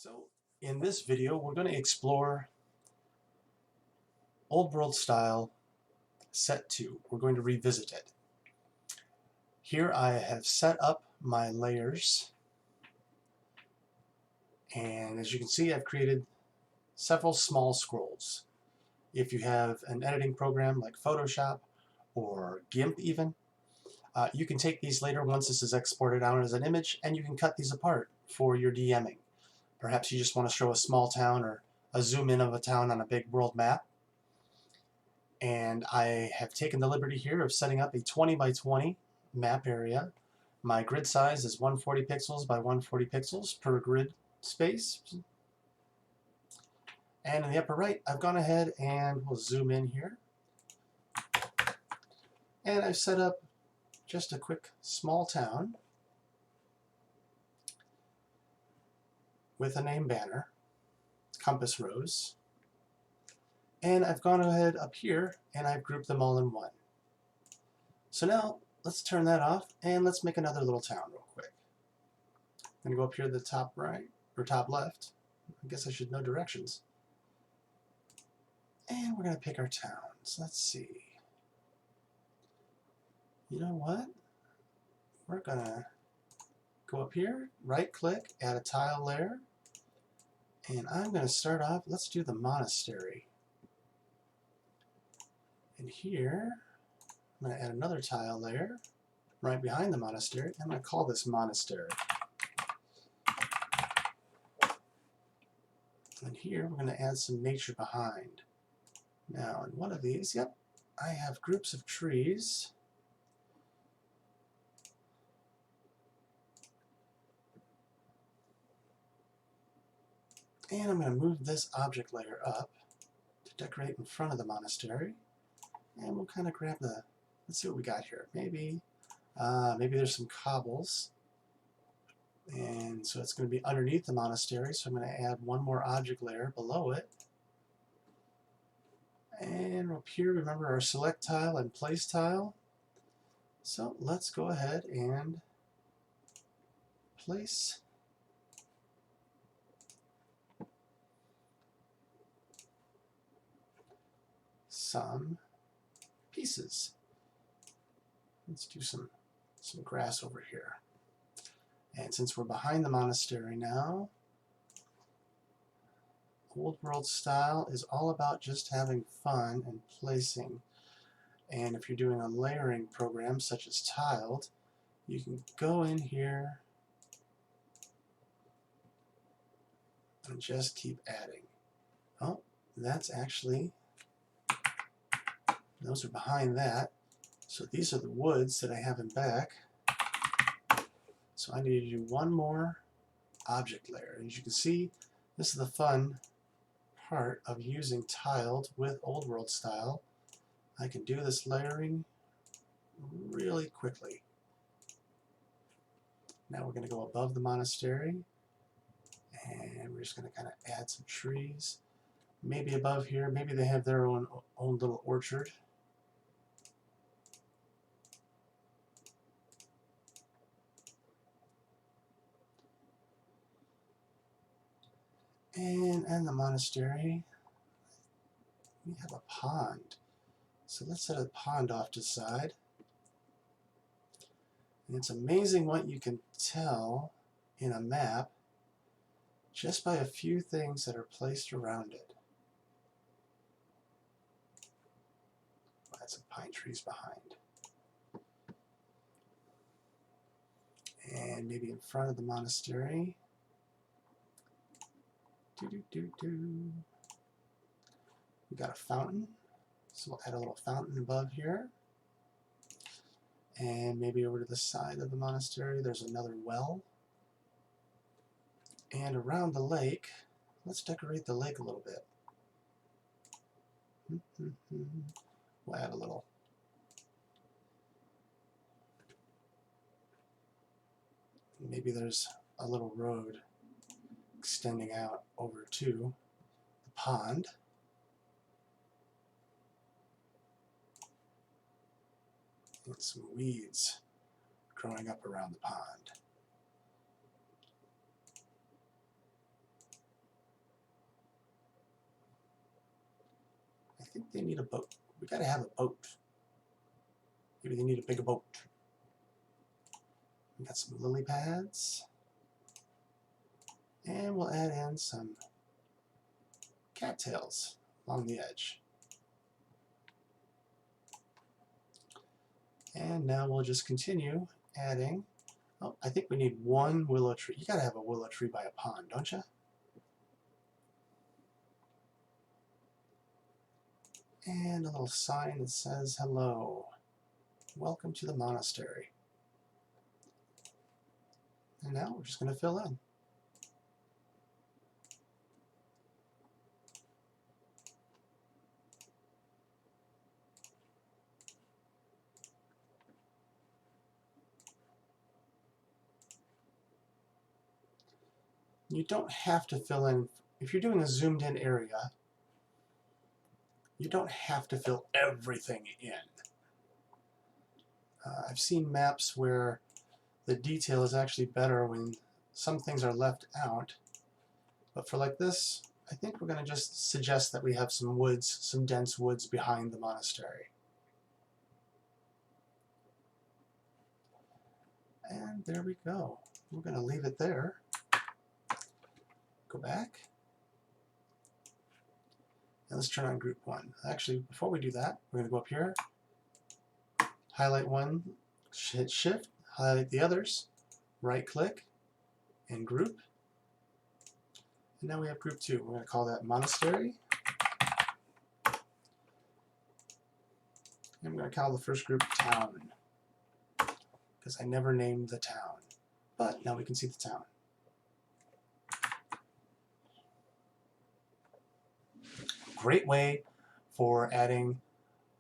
So in this video we're going to explore Old World style set 2. We're going to revisit it. Here I have set up my layers, and as you can see I've created several small scrolls. If you have an editing program like Photoshop or GIMP even, you can take these later once this is exported out as an image, and you can cut these apart for your DMing. Perhaps you just want to show a small town or a zoom in of a town on a big world map. And I have taken the liberty here of setting up a 20 by 20 map area. My grid size is 140 pixels by 140 pixels per grid space. And in the upper right, I've gone ahead and we'll zoom in here. And I've set up just a quick small town with a name banner, compass rose. And I've gone ahead up here and I've grouped them all in one. So now let's turn that off and let's make another little town real quick. I'm going to go up here to the top right, or top left. I guess I should know directions. And we're going to pick our towns. Let's see. You know what? We're going to go up here, right click, add a tile layer. And I'm going to start off, let's do the monastery. And here, I'm going to add another tile layer right behind the monastery. I'm going to call this monastery. And here we're going to add some nature behind. Now in one of these, yep, I have groups of trees. And I'm going to move this object layer up to decorate in front of the monastery. And we'll kind of grab the, let's see what we got here. Maybe there's some cobbles. And so it's going to be underneath the monastery, so I'm going to add one more object layer below it. And up here, remember our select tile and place tile. So let's go ahead and place some pieces. Let's do some grass over here. And since we're behind the monastery now, Old World style is all about just having fun and placing. And if you're doing a layering program such as tiled, you can go in here and just keep adding. Oh, that's actually, those are behind that. So these are the woods that I have in back. So I need to do one more object layer. As you can see, this is the fun part of using tiled with Old World style. I can do this layering really quickly. Now we're going to go above the monastery, and we're just going to kind of add some trees. Maybe above here, maybe they have their own little orchard. And in the monastery, we have a pond. So let's set a pond off to the side. And it's amazing what you can tell in a map just by a few things that are placed around it. We'll add some pine trees behind. And maybe in front of the monastery. We got a fountain, so we'll add a little fountain above here. And maybe over to the side of the monastery there's another well. And around the lake, let's decorate the lake a little bit. We'll add a little. Maybe there's a little road extending out over to the pond. And some weeds growing up around the pond. think they need a boat. We gotta have a boat. Maybe they need a bigger boat. We got some lily pads. And we'll add in some cattails along the edge. And now we'll just continue adding. Oh, I think we need one willow tree. You gotta have a willow tree by a pond, don't you? And a little sign that says, hello, welcome to the monastery. And now we're just going to fill in. You don't have to fill in, if you're doing a zoomed in area, you don't have to fill everything in. I've seen maps where the detail is actually better when some things are left out. But for like this, I think we're going to just suggest that we have some woods, some dense woods behind the monastery. And there we go. We're going to leave it there. Go back. And let's turn on group 1. Actually, before we do that, we're going to go up here, highlight one, hit shift, highlight the others, right click, and group. And now we have group 2. We're going to call that monastery. And I'm going to call the first group town, because I never named the town. But now we can see the town. Great way for adding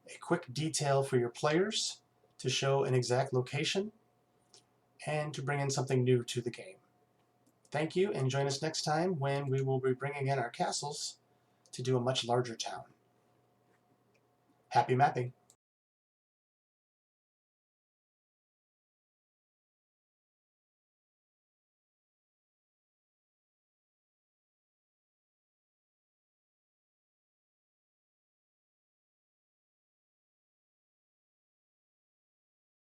a quick detail for your players to show an exact location and to bring in something new to the game. Thank you, and join us next time when we will be bringing in our castles to do a much larger town. Happy mapping!